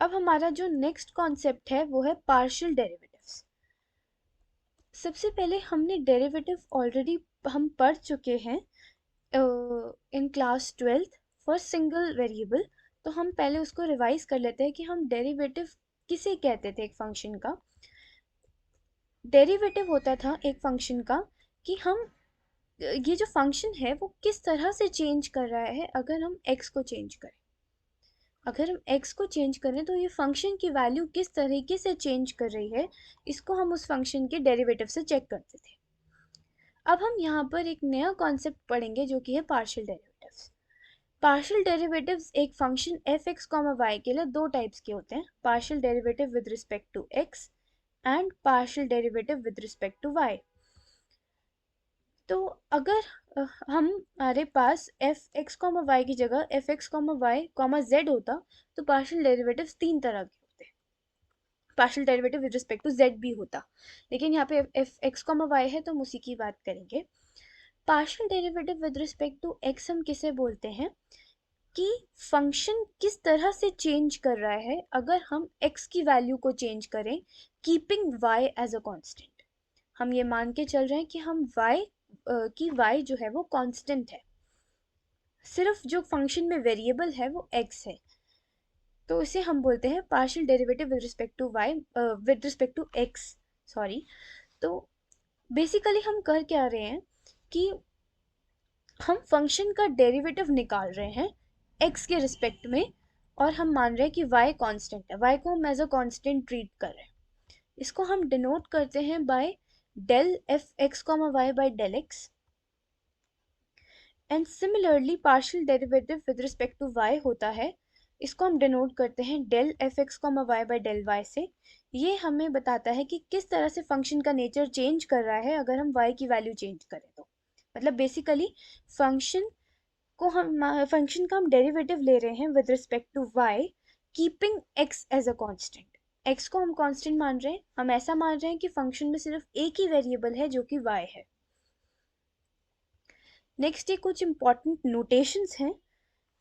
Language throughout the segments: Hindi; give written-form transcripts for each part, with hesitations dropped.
अब हमारा जो नेक्स्ट कॉन्सेप्ट है वो है पार्शियल डेरिवेटिव्स। सबसे पहले हमने डेरिवेटिव ऑलरेडी हम पढ़ चुके हैं in class 12th for single variable. तो हम पहले उसको रिवाइज कर लेते हैं कि हम डेरिवेटिव किसे कहते थे। एक फंक्शन का डेरिवेटिव होता था एक फंक्शन का कि हम ये जो फंक्शन है वो किस तरह से चेंज कर रहा है। अगर हम x को चेंज करें, अगर हम x को चेंज करें तो ये फंक्शन की वैल्यू किस तरीके से चेंज कर रही है, इसको हम उस फंक्शन के डेरिवेटिव से चेक करते थे। अब हम यहाँ पर एक नया कॉन्सेप्ट पढ़ेंगे जो कि है पार्शियल डेरिवेटिव्स। पार्शियल डेरिवेटिव्स एक function f x comma y के लिए दो टाइप्स के होते हैं, partial derivative with respect to x and partial derivative with respect to y. तो अगर हमारे पास एफ एक्स कॉमा वाई की जगह f x comma y comma z होता तो पार्शियल डेरिवेटिव्स तीन तरह के होते। Partial derivative with respect to z भी होता, लेकिन यहाँ पे एफ एक्स कॉमा वाई है तो हम उसी की बात करेंगे। Partial derivative with respect to x हम किसे बोलते हैं कि फंक्शन किस तरह से चेंज कर रहा है अगर हम x की वैल्यू को चेंज करें keeping y as a constant. हम ये मान के चल रहे हैं कि हम की y जो है वो कांस्टेंट है, सिर्फ जो फंक्शन में वेरिएबल है वो x है। तो इसे हम बोलते हैं partial derivative with respect to y with respect to x, sorry. तो बेसिकली हम कर क्या रहे हैं कि हम फंक्शन का डेरिवेटिव निकाल रहे हैं x के रिस्पेक्ट में और हम मान रहे हैं कि y कांस्टेंट है, y को हम एज अ कांस्टेंट ट्रीट कर रहे हैं। इसको हम डिनोट करते हैं by del f x comma y by del x. And similarly partial derivative with respect to y होता है, इसको हम डिनोट करते हैं del f x comma y by del y से। ये हमें बताता है कि किस तरह से फंक्शन का नेचर चेंज कर रहा है अगर हम y की वैल्यू चेंज करें तो। मतलब बेसिकली फंक्शन का हम डेरिवेटिव ले रहे हैं with respect to y keeping x as a constant. x को हम कांस्टेंट मान रहे हैं, हम ऐसा मान रहे हैं कि फंक्शन में सिर्फ एक ही वेरिएबल है जो कि y है। नेक्स्ट ये कुछ इंपॉर्टेंट नोटेशंस हैं,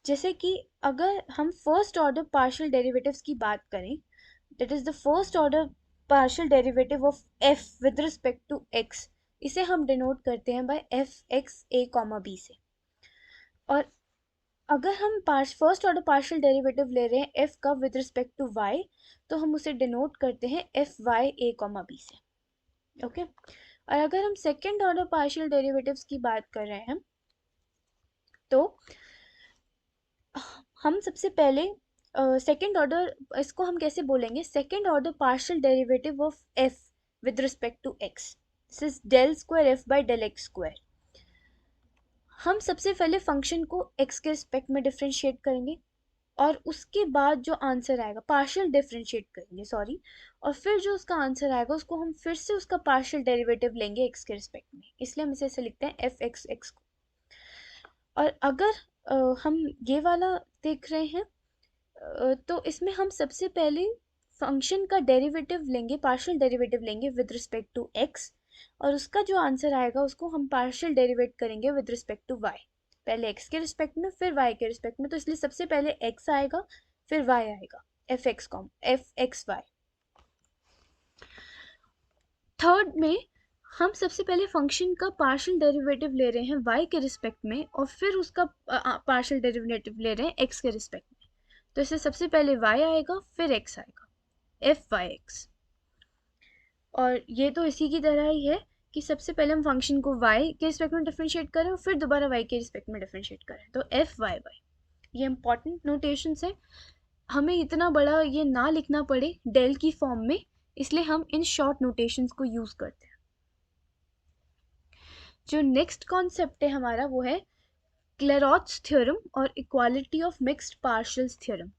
जैसे कि अगर हम फर्स्ट ऑर्डर पार्शियल डेरिवेटिव्स की बात करें, that is the first order partial derivative of f with respect to x, इसे हम डिनोट करते हैं by f x a comma b से। और अगर हम फर्स्ट ऑर्डर पार्शियल डेरिवेटिव ले रहे हैं f का विद रिस्पेक्ट टू y, तो हम उसे डिनोट करते हैं एफ वाई ए कॉमा बी से। ओके और अगर हम सेकेंड ऑर्डर पार्शियल डेरिवेटिव्स की बात कर रहे हैं तो हम सबसे पहले सेकेंड ऑर्डर, इसको हम कैसे बोलेंगे, second order partial derivative of f with respect to x, this is del square f by del x square. हम सबसे पहले फंक्शन को x के रिस्पेक्ट में डिफरेंशिएट करेंगे और उसके बाद जो आंसर आएगा पार्शियल डिफरेंशिएट करेंगे, सॉरी, और फिर जो उसका आंसर आएगा उसको हम फिर से उसका पार्शियल डेरिवेटिव लेंगे x के रिस्पेक्ट में, इसलिए हम इसे ऐसे लिखते हैं एफ एक्स एक्स को। और अगर हम ये वाला देख रहे हैं तो इसमें हम सबसे पहले फंक्शन का डेरिवेटिव लेंगे, पार्शियल डेरिवेटिव लेंगे विद रिस्पेक्ट टू x, और उसका जो आंसर आएगा उसको हम पार्शियल डेरिवेट करेंगे विद रिस्पेक्ट टू y। पहले x के रिस्पेक्ट में फिर y के रिस्पेक्ट में, तो इसलिए सबसे पहले x आएगा फिर y आएगा, एफ एक्स वाई। थर्ड में हम सबसे पहले फंक्शन का पार्शियल डेरिवेटिव ले रहे हैं y के रिस्पेक्ट में और फिर उसका पार्शियल डेरिवेटिव ले रहे हैं x के रिस्पेक्ट में, तो इससे सबसे पहले y आएगा फिर x आएगा, एफ वाई एक्स। और ये तो इसी की तरह ही है कि सबसे पहले हम फंक्शन को y के रिस्पेक्ट में डिफरेंशिएट करें और फिर दोबारा y के रिस्पेक्ट में डिफरेंशिएट करें, तो एफ वाई वाई। ये इंपॉर्टेंट नोटेशंस है, हमें इतना बड़ा ये ना लिखना पड़े डेल की फॉर्म में, इसलिए हम इन शॉर्ट नोटेशंस को यूज करते हैं। जो नेक्स्ट कॉन्सेप्ट है हमारा वो है क्लेरॉथ्स थ्योरम और इक्वालिटी ऑफ मिक्स्ड पार्शियल्स थ्योरम।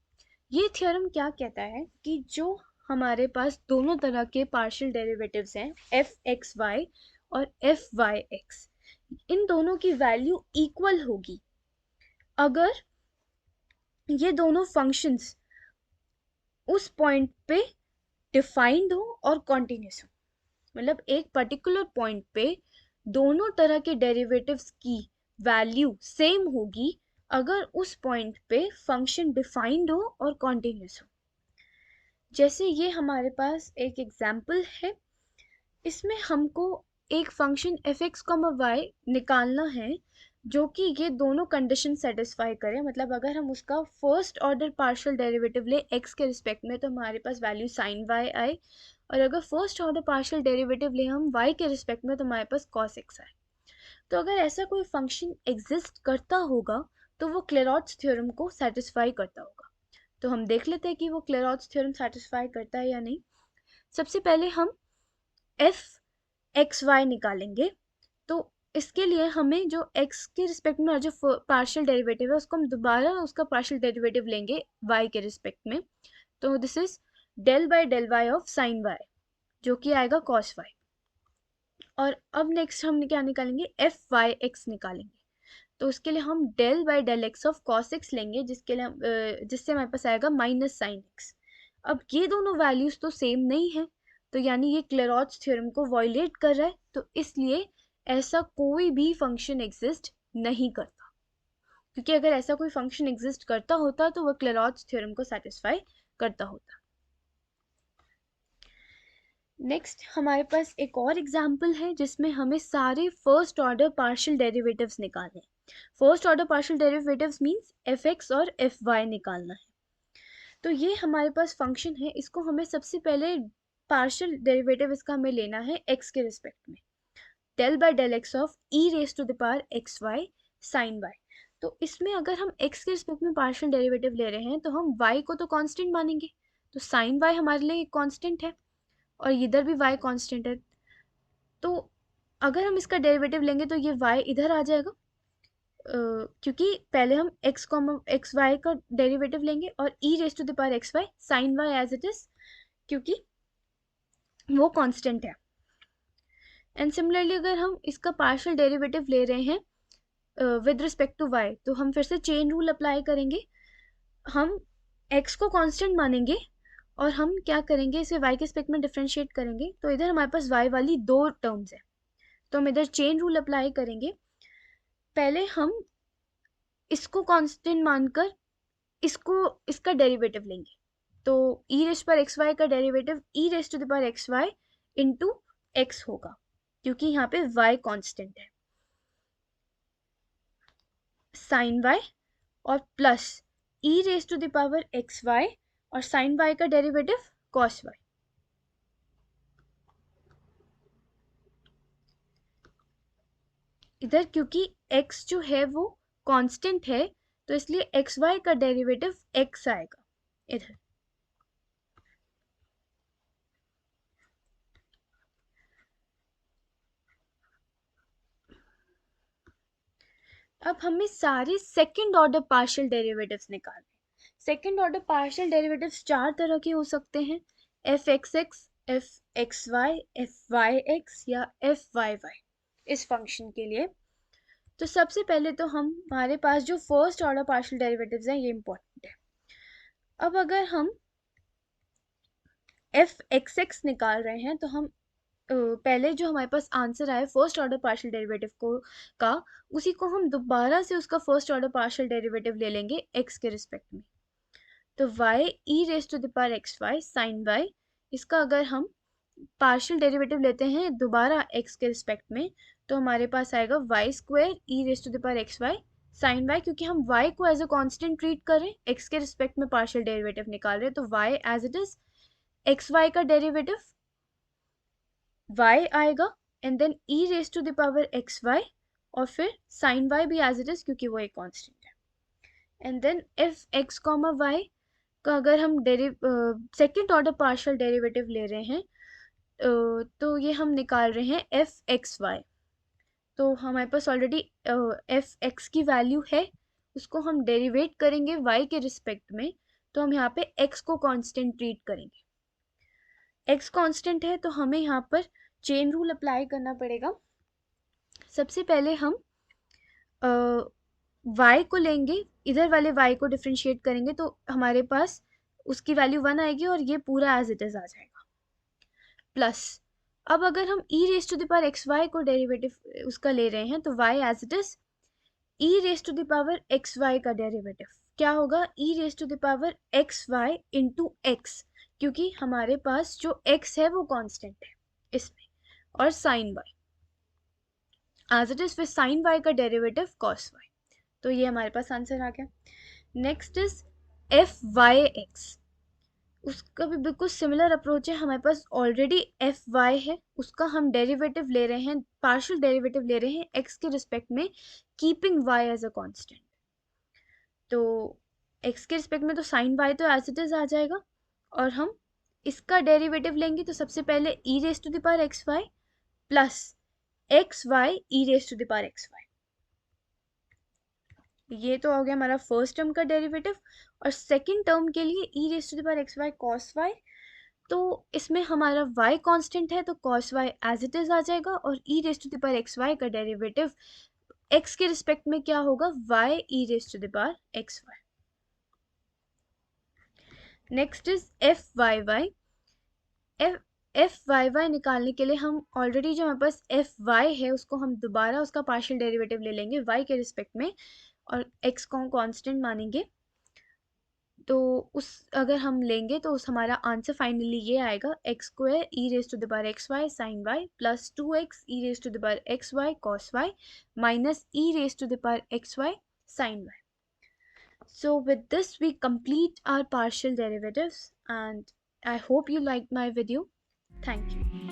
ये थ्योरम क्या कहता है कि जो हमारे पास दोनों तरह के पार्शियल डेरिवेटिव्स हैं एफ एक्स वाई और एफ वाई एक्स, इन दोनों की वैल्यू इक्वल होगी अगर ये दोनों फंक्शंस उस पॉइंट पे डिफाइंड हो और कॉन्टिन्यूस हो। मतलब एक पर्टिकुलर पॉइंट पे दोनों तरह के डेरिवेटिव्स की वैल्यू सेम होगी अगर उस पॉइंट पे फंक्शन डिफाइंड हो और कॉन्टिन्यूस हो। जैसे ये हमारे पास एक एग्जाम्पल है, इसमें हमको एक function f x comma y निकालना है जो कि ये दोनों कंडीशन सेटिस्फाई करे। मतलब अगर हम उसका फर्स्ट ऑर्डर पार्शियल डेरिवेटिव ले एक्स के रिस्पेक्ट में तो हमारे पास वैल्यू साइन वाई आए, और अगर फर्स्ट ऑर्डर पार्शियल डेरिवेटिव ले हम वाई के रिस्पेक्ट में तो हमारे पास कॉस एक्स आए। तो अगर ऐसा कोई फंक्शन एग्जिस्ट करता होगा तो वो क्लेरॉट्स थ्योरम को सेटिस्फाई करता होगा। तो हम देख लेते हैं कि वो क्लेरॉट्स थ्योरम सेटिस्फाई करता है या नहीं। सबसे पहले हम एफ एक्स वाई निकालेंगे। तो इसके लिए हमें जो x के रिस्पेक्ट में जो पार्शियल डेरिवेटिव है उसको हम दोबारा उसका पार्शियल डेरिवेटिव लेंगे y के रिस्पेक्ट में। तो this is del by del y of sine y, जो कि आएगा cos y। और अब नेक्स्ट हम क्या निकालेंगे, एफ वाई एक्स निकालेंगे। तो उसके लिए हम del by del x of cos x लेंगे, जिसके लिए जिससे हमारे पास आएगा माइनस साइन x। अब ये दोनों वैल्यूज तो सेम नहीं है, तो यानी ये क्लेरॉट्स थ्योरम को वायलेट कर रहा है, तो इसलिए ऐसा कोई भी फंक्शन एग्जिस्ट नहीं करता। क्योंकि अगर ऐसा कोई फंक्शन एग्जिस्ट करता होता तो वह क्लेरॉट्स थ्योरम को सेटिस्फाई करता होता। नेक्स्ट हमारे पास एक और एग्जाम्पल है जिसमें हमें सारे फर्स्ट ऑर्डर पार्शियल डेरिवेटिव्स निकालने हैं। First order partial derivatives means F x और एफ वाई निकालना है। तो ये हमारे पास फंक्शन है, इसको हमें सबसे पहले पार्शियल डेरिवेटिव इसका हमें लेना है एक्स के रिस्पेक्ट में, del by del x of e raise to the power x y sine Y. तो इसमें अगर हम x के रिस्पेक्ट में पार्शियल डेरिवेटिव ले रहे हैं तो हम y को तो कांस्टेंट मानेंगे, तो साइन y हमारे लिए एक कांस्टेंट है और इधर भी y कांस्टेंट है। तो अगर हम इसका डेरिवेटिव लेंगे तो ये y इधर आ जाएगा, क्योंकि पहले हम एक्स वाई का डेरिवेटिव लेंगे और e raise to the power x y sine y as it is, क्योंकि वो कांस्टेंट है। एंड सिमिलरली अगर हम इसका पार्शियल डेरिवेटिव ले रहे हैं विद रिस्पेक्ट टू y, तो हम फिर से चेन रूल अप्लाई करेंगे। हम x को कांस्टेंट मानेंगे और हम क्या करेंगे, इसे y के रिस्पेक्ट में डिफरेंशिएट करेंगे। तो इधर हमारे पास y वाली दो टर्म्स है, तो हम इधर चेन रूल अप्लाई करेंगे। पहले हम इसको कांस्टेंट मानकर इसका डेरिवेटिव लेंगे। तो e रेज पर एक्स वाई का derivative e raise to the power x y into x होगा, क्योंकि यहाँ पे y कांस्टेंट है, साइन y और plus e raise to the power x y और साइन y का डेरिवेटिव cos y। इधर क्योंकि x जो है वो कांस्टेंट है तो इसलिए एक्स वाई का डेरिवेटिव x आएगा इधर। अब हमें सारे सेकंड ऑर्डर पार्शियल डेरिवेटिव्स निकालने। सेकंड ऑर्डर पार्शियल डेरिवेटिव्स चार तरह के हो सकते हैं, f x x, f x y, F y x या एफ वाई वाई इस फंक्शन के लिए। तो सबसे पहले तो हमारे पास जो फर्स्ट ऑर्डर पार्शियल डेरिवेटिव्स हैं ये इंपॉर्टेंट है। अब अगर हम एफ एक्स एक्स निकाल रहे हैं तो हम पहले जो हमारे पास आंसर आया फर्स्ट ऑर्डर पार्शियल डेरिवेटिव का उसी को हम दोबारा से उसका फर्स्ट ऑर्डर पार्शियल डेरिवेटिव ले लेंगे x के रिस्पेक्ट में। तो y e raise to the power x y sine y, इसका अगर हम पार्शियल डेरिवेटिव लेते हैं दोबारा x के रिस्पेक्ट में तो हमारे पास आएगा y square e raise to the power x y sine y. क्योंकि हम y को एज अ कांस्टेंट ट्रीट कर रहे हैं, x के रिस्पेक्ट में पार्शियल डेरिवेटिव निकाल रहे हैं, तो y as it is x Y का डेरिवेटिव y आएगा and then e raise to the power x y और फिर साइन y भी एज इट इज क्योंकि वो एक कांस्टेंट है। And then f x comma y का अगर हम सेकेंड ऑर्डर पार्शियल डेरिवेटिव ले रहे हैं तो ये हम निकाल रहे हैं एफ एक्स वाई। तो हमारे पास ऑलरेडी एफ एक्स की वैल्यू है, उसको हम डेरिवेट करेंगे y के रिस्पेक्ट में, तो हम यहाँ पे x को कांस्टेंट ट्रीट करेंगे। x कांस्टेंट है तो हमें यहाँ पर चेन रूल अप्लाई करना पड़ेगा। सबसे पहले हम y को लेंगे, इधर वाले y को डिफरेंशिएट करेंगे तो हमारे पास उसकी वैल्यू 1 आएगी और ये पूरा एज इट इज आ जाएगा। प्लस अब अगर हम e raise to the power x y को डेरिवेटिव उसका ले रहे हैं तो y as it is e raise to the power x Y का डेरिवेटिव क्या होगा, e raise to the power x y into x, क्योंकि हमारे पास जो x है वो कांस्टेंट है इसमें, और sine y as it is, फिर साइन y का डेरिवेटिव cos y। तो ये हमारे पास आंसर आ गया। Next is F y x. उसका भी बिल्कुल सिमिलर अप्रोच है। हमारे पास ऑलरेडी एफ वाई है, उसका हम डेरिवेटिव ले रहे हैं, पार्शियल डेरिवेटिव ले रहे हैं एक्स के रिस्पेक्ट में, keeping Y as a constant. तो एक्स के रिस्पेक्ट में तो साइन वाई तो एज इट इज आ जाएगा, और हम इसका डेरिवेटिव लेंगे तो सबसे पहले E raise to the power x Y plus X Y E raise to the power x Y. ये तो हो गया हमारा फर्स्ट टर्म का डेरिवेटिव। और सेकंड टर्म के लिए E raise to the power x Y cos Y, तो इसमें हमारा y कांस्टेंट है तो cos y as it is आ जाएगा, और e raise to the power x Y का डेरिवेटिव x के रिस्पेक्ट में क्या होगा, y e raise to the power x Y. Next is F Y Y. F Y Y निकालने के लिए हम ऑलरेडी जो हमारे पास एफ वाई है उसको हम दोबारा उसका पार्शियल डेरिवेटिव ले लेंगे y के रिस्पेक्ट में, और x को हम कांस्टेंट मानेंगे। तो उस अगर हम लेंगे तो उस हमारा आंसर फाइनली ये आएगा, x square e raise to the power x y sine y plus 2x e raise to the power x Y cos y minus e raise to the power x y sine y. So with this we complete our partial derivatives, and I hope you liked my video. Thank you.